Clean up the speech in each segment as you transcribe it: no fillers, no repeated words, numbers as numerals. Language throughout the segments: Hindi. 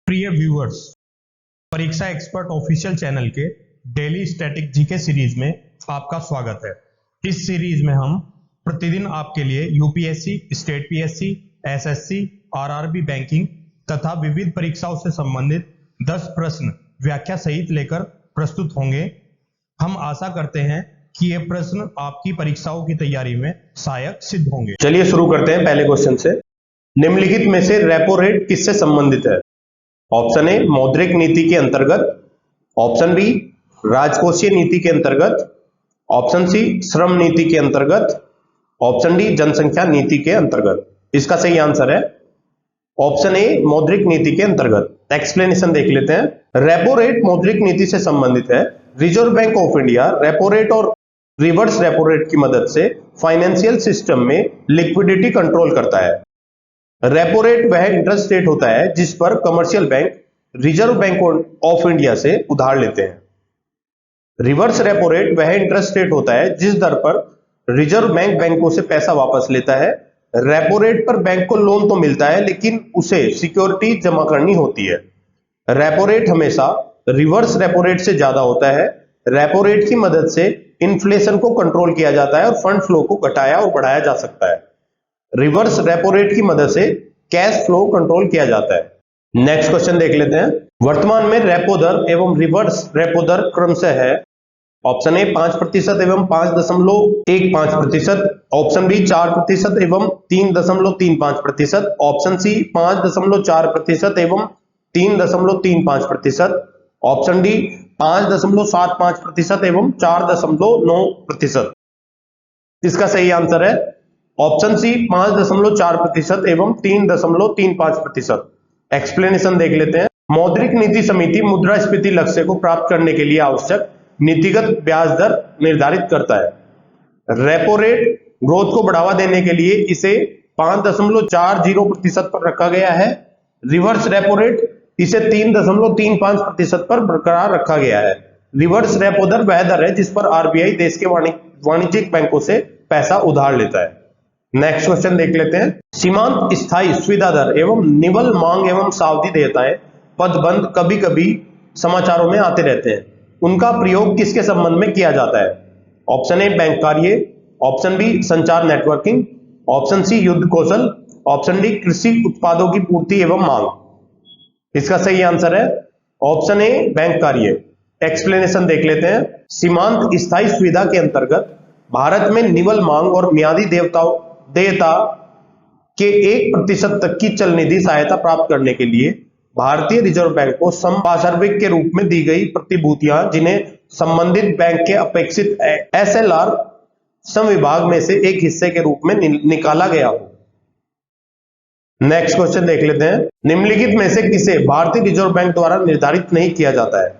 प्रिय व्यूअर्स, परीक्षा एक्सपर्ट ऑफिशियल चैनल के डेली स्टैटिक जीके सीरीज में आपका स्वागत है। इस सीरीज में हम प्रतिदिन आपके लिए UPSC, state PSC, SSC, RRB banking तथा विविध परीक्षाओं से संबंधित 10 प्रश्न व्याख्या सहित लेकर प्रस्तुत होंगे। हम आशा करते हैं कि ये प्रश्न आपकी परीक्षाओं की तैयारी में सहायक सिद्ध होंगे। चलिए शुरू करते हैं पहले क्वेश्चन से। निम्नलिखित में से रेपो रेट किससे संबंधित है? ऑप्शन ए मौद्रिक नीति के अंतर्गत, ऑप्शन बी राजकोषीय नीति के अंतर्गत, ऑप्शन सी श्रम नीति के अंतर्गत, ऑप्शन डी जनसंख्या नीति के अंतर्गत। इसका सही आंसर है ऑप्शन ए मौद्रिक नीति के अंतर्गत। एक्सप्लेनेशन देख लेते हैं। रेपो रेट मौद्रिक नीति से संबंधित है। Reserve bank of India repo rate और रिवर्स रेपो रेट की मदद से फाइनेंशियल सिस्टम में लिक्विडिटी कंट्रोल करता है। रेपो रेट वह इंटरेस्ट रेट होता है जिस पर commercial bank reserve bank of India से उधार लेते हैं। रिवर्स रेपो रेट वह इंटरेस्ट रेट होता है जिस दर पर रिजर्व बैंक बैंकों से पैसा वापस लेता है। रेपो रेट पर बैंक को लोन तो मिलता है लेकिन उसे सिक्योरिटी जमा करनी होती है। रेपो रेट हमेशा रिवर्स रेपो रेट से ज्यादा होता है। रेपो रेट की मदद से इन्फ्लेशन को कंट्रोल किया जाता है और फंड फ्लो को घटाया और बढ़ाया जा सकता है। रिवर्स रेपो रेट की मदद से कैश फ्लो कंट्रोल किया जाता है। नेक्स्ट क्वेश्चन देख लेते हैं। वर्तमान में रेपो दर एवं रिवर्स रेपो दर क्रमशः है। ऑप्शन ए 5% एवं 5.15%, ऑप्शन बी 4% एवं 3.35%, ऑप्शन सी 5.4% एवं 3.35%, ऑप्शन डी 5.75% एवं 4.9%। इसका सही आंसर है ऑप्शन सी 5.4% एवं 3.35%। एक्सप्लेनेशन देख लेते हैं। मौद्रिक नीति समिति मुद्रास्फीति लक्ष्य को प्राप्त करने के लिए आवश्यक नीतिगत ब्याज दर निर्धारित करता है। रेपो रेट ग्रोथ को बढ़ावा देने के लिए इसे 5.40% पर रखा गया है। रिवर्स रेपो रेट इसे 3.35% पर बरकरार रखा गया है। रिवर्स रेपो दर वह दर है जिस पर आरबीआई देश के वाणिज्यिक बैंकों से पैसा उधार लेता है। नेक्स्ट क्वेश्चन देख लेते हैं। सीमांत स्थायी सुविधा दर एवं निवल मांग एवं सावधि देयताएं पदबंध कभी कभी समाचारों में आते रहते हैं। उनका प्रयोग किसके संबंध में किया जाता है? ऑप्शन ए बैंक कार्य, ऑप्शन बी संचार नेटवर्किंग, ऑप्शन सी युद्ध कौशल, ऑप्शन डी कृषि उत्पादों की पूर्ति एवं मांग। इसका सही आंसर है ऑप्शन ए बैंक कार्य। एक्सप्लेनेशन देख लेते हैं। सीमांत स्थायी सुविधा के अंतर्गत भारत में निवल मांग और मियादी देयता के 1% तक की चल निधि सहायता प्राप्त करने के लिए भारतीय रिजर्व बैंक को संपार्श्विक के रूप में दी गई प्रतिभूतियां, जिन्हें संबंधित बैंक के अपेक्षित एसएलआर समविभाग में से एक हिस्से के रूप में निकाला गया हो। नेक्स्ट क्वेश्चन देख लेते हैं। निम्नलिखित में से किसे भारतीय रिजर्व बैंक द्वारा निर्धारित नहीं किया जाता है?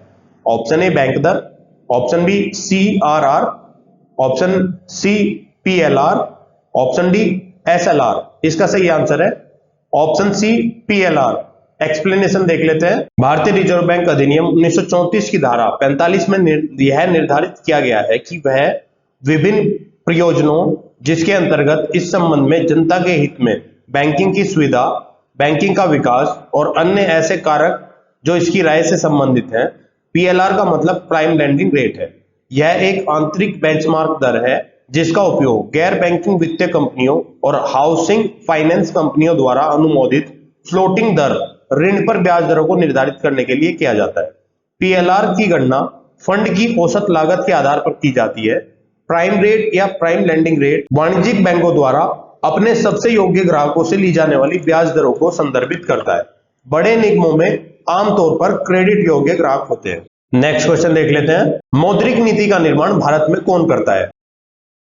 ऑप्शन ए बैंक दर, option B CRR, option C PLR, option D SLR. इसका सही आंसर है ऑप्शन सी पीएलआर। एक्सप्लेनेशन देख लेते हैं। भारतीय रिजर्व बैंक अधिनियम 1934 की धारा 45 में यह निर्धारित किया गया है कि वह विभिन्न प्रयोजनों जिसके अंतर्गत इस संबंध में जनता के हित में बैंकिंग की सुविधा, बैंकिंग का विकास और अन्य ऐसे कारक जो इसकी राय से संबंधित हैं। पीएलआर का मतलब प्राइम लेंडिंग रेट है। यह एक आंतरिक बेंचमार्क दर है जिसका उपयोग गैर बैंकिंग वित्तीय कंपनियों और हाउसिंग फाइनेंस कंपनियों द्वारा अनुमोदित फ्लोटिंग दर ऋण पर ब्याज दरों को निर्धारित करने के लिए किया जाता है। पीएलआर की गणना फंड की औसत लागत के आधार पर की जाती है। प्राइम रेट या प्राइम लेंडिंग रेट वाणिज्यिक बैंकों द्वारा अपने सबसे योग्य ग्राहकों से ली जाने वाली ब्याज दरों को संदर्भित करता है। बड़े निगमों में आमतौर पर क्रेडिट योग्य ग्राहक होते हैं। नेक्स्ट क्वेश्चन देख लेते हैं। मौद्रिक नीति का निर्माण भारत में कौन करता है?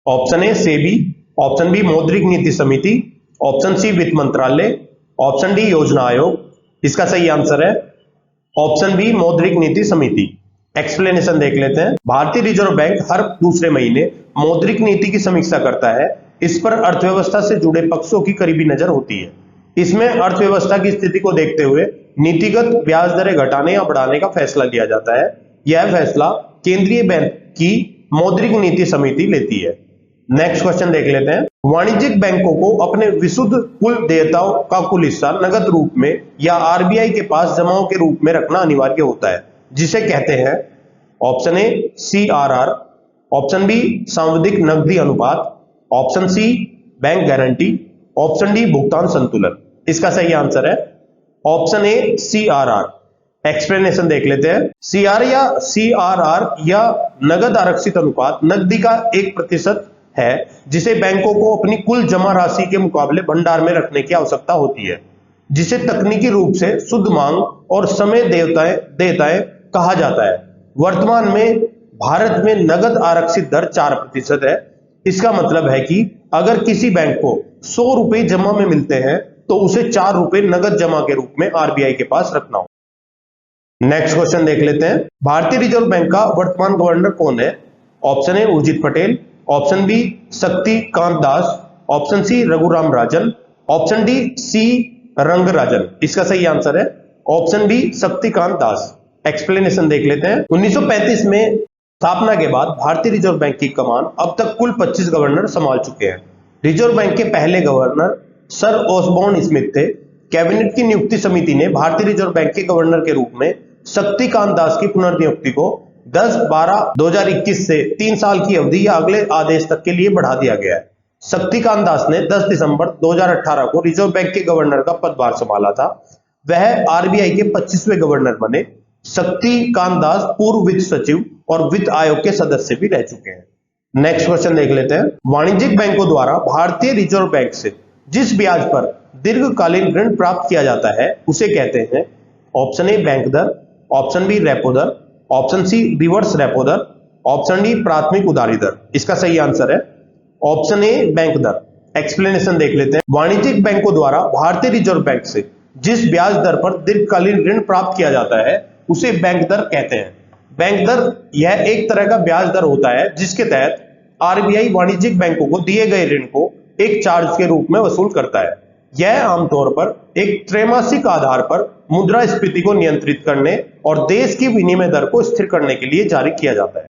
Option A SEBI, option B मौद्रिक नीति समिति, ऑप्शन सी वित्त मंत्रालय, ऑप्शन डी योजना आयोग। इसका सही आंसर है ऑप्शन बी मौद्रिक नीति समिति। एक्सप्लेनेशन देख लेते हैं। भारतीय रिजर्व बैंक हर दूसरे महीने मौद्रिक नीति की समीक्षा करता है। इस पर अर्थव्यवस्था से जुड़े पक्षों की करीबी नजर होती है। इसमें अर्थव्यवस्था की स्थिति को देखते हुए नीतिगत ब्याज दरें घटाने या बढ़ाने का फैसला लिया जाता है। यह फैसला केंद्रीय बैंक की मौद्रिक नीति समिति लेती है। नेक्स्ट क्वेश्चन देख लेते हैं। वाणिज्यिक बैंकों को अपने विशुद्ध कुल देयताओं का कुल हिस्सा नगद रूप में या आरबीआई के पास जमाओं के रूप में रखना अनिवार्य होता है, जिसे कहते हैं option A CRR, option B सांविधिक नकदी अनुपात, option C bank guarantee, option D भुगतान संतुलन। इसका सही आंसर है ऑप्शन ए CRR। एक्सप्लेनेशन देख लेते हैं। CRR या नगद आरक्षित अनुपात नकदी का 1% है जिसे बैंकों को अपनी कुल जमा राशि के मुकाबले भंडार में रखने की आवश्यकता होती है, जिसे तकनीकी रूप से शुद्ध मांग और समय देयताएं कहा जाता है। वर्तमान में भारत में नगद आरक्षित दर 4% है। इसका मतलब है कि अगर किसी बैंक को 100 रुपए जमा में मिलते हैं तो उसे 4 रुपए नगद जमा के रूप में आरबीआई के पास रखना हो। नेक्स्ट क्वेश्चन देख लेते हैं। भारतीय रिजर्व बैंक का वर्तमान गवर्नर कौन है? Option A Urjit Patel, option B Shaktikanta Das, option C Raghuram Rajan, option D C Rangarajan. इसका सही आंसर है option B Shaktikanta Das. Explanation देख लेते हैं। 1935 में स्थापना के बाद भारतीय रिजर्व बैंक की कमान अब तक कुल 25 गवर्नर संभाल चुके हैं। रिजर्व बैंक के पहले गवर्नर सर ओसबॉर्न स्मिथ थे। कैबिनेट की नियुक्ति समिति ने भारतीय रिजर्व बैंक के गवर्नर के रूप में शक्तिकांत दास की पुनर्नियुक्ति को 10/12/2021 से 3 साल की अवधि या अगले आदेश तक के लिए बढ़ा दिया गया है। शक्तिकांत दास ने 10 दिसंबर 2018 को रिजर्व बैंक के गवर्नर का पदभार संभाला था। वह आरबीआई के 25वें गवर्नर बने। शक्तिकांत दास पूर्व वित्त सचिव और वित्त आयोग के सदस्य भी रह चुके हैं। नेक्स्ट क्वेश्चन देख लेते हैं। वाणिज्यिक बैंकों द्वारा भारतीय रिजर्व बैंक से जिस ब्याज पर दीर्घकालीन ऋण प्राप्त किया जाता है उसे कहते हैं ऑप्शन ए बैंक दर, ऑप्शन बी रेपो दर, ऑप्शन सी रिवर्स रेपो दर, ऑप्शन डी प्राथमिक उधारी दर। इसका सही आंसर है ऑप्शन ए बैंक दर। एक्सप्लेनेशन देख लेते हैं। वाणिज्यिक बैंकों द्वारा भारतीय रिजर्व बैंक से जिस ब्याज दर पर दीर्घकालीन ऋण प्राप्त किया जाता है उसे बैंक दर कहते हैं। बैंक दर यह एक तरह का ब्याज दर होता है जिसके तहत आरबीआई वाणिज्यिक बैंकों को दिए गए ऋण को एक चार्ज के रूप में वसूल करता है। यह आमतौर पर एक त्रैमासिक आधार पर मुद्रास्फीति को नियंत्रित करने और देश की विनिमय दर को स्थिर करने के लिए जारी किया जाता है।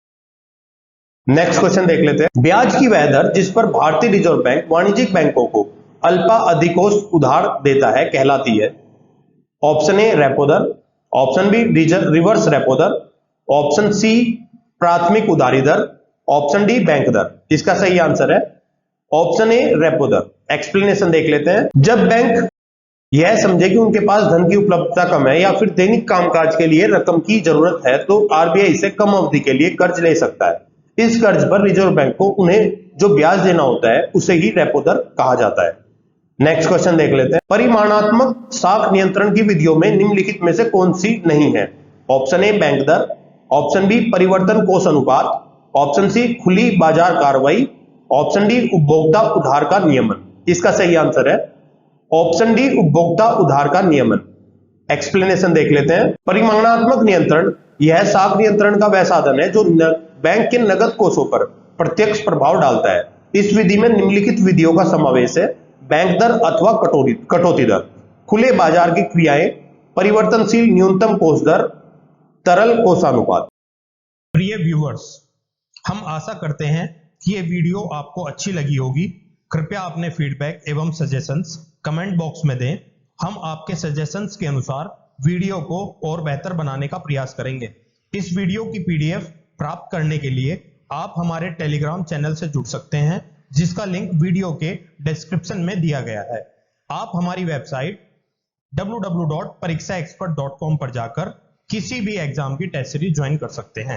नेक्स्ट क्वेश्चन देख लेते हैं। ब्याज की वह दर जिस पर भारतीय रिजर्व बैंक वाणिज्यिक बैंकों को अल्पा अधिकोष उधार देता है कहलाती है ऑप्शन ए रेपो दर, ऑप्शन बी रिवर्स रेपो दर, ऑप्शन सी प्राथमिक उधारी दर, ऑप्शन डी बैंक दर। इसका सही आंसर है ऑप्शन ए रेपो दर। एक्सप्लेनेशन देख लेते हैं। जब बैंक यह समझे कि उनके पास धन की उपलब्धता कम है या फिर दैनिक कामकाज के लिए रकम की जरूरत है तो आरबीआई से कम अवधि के लिए कर्ज ले सकता है। इस कर्ज पर रिजर्व बैंक को उन्हें जो ब्याज देना होता है उसे ही रेपो दर कहा जाता है। नेक्स्ट क्वेश्चन देख लेते हैं। परिमाणात्मक साख नियंत्रण की विधियों में निम्नलिखित में से कौन सी नहीं है? ऑप्शन ए बैंक दर, ऑप्शन बी परिवर्तन कोष अनुपात, ऑप्शन सी खुली बाजार कार्रवाई, ऑप्शन डी उपभोक्ता उधार का नियमन। इसका सही आंसर है ऑप्शन डी उपभोक्ता उधार का नियमन। एक्सप्लेनेशन देख लेते हैं। परिमाणात्मक नियंत्रण यह साख नियंत्रण का वह साधन है जो बैंक के नगद कोषों पर प्रत्यक्ष प्रभाव डालता है। इस विधि में निम्नलिखित विधियों का समावेश है बैंक दर अथवा कटौती दर, खुले बाजार की क्रियाएं, परिवर्तनशील न्यूनतम कोष दर, तरल कोषानुपात। प्रिय व्यूअर्स, हम आशा करते हैं कि ये वीडियो आपको अच्छी लगी होगी। कृपया अपने फीडबैक एवं सजेशंस कमेंट बॉक्स में दें। हम आपके सजेशंस के अनुसार वीडियो को और बेहतर बनाने का प्रयास करेंगे। इस वीडियो की पीडीएफ प्राप्त करने के लिए आप हमारे टेलीग्राम चैनल से जुड़ सकते हैं, जिसका लिंक वीडियो के डिस्क्रिप्शन में दिया गया है। आप हमारी वेबसाइट www.parikshaexpert.com पर जाकर किसी भी एग्जाम की टेस्ट सीरीज ज्वाइन कर सकते हैं।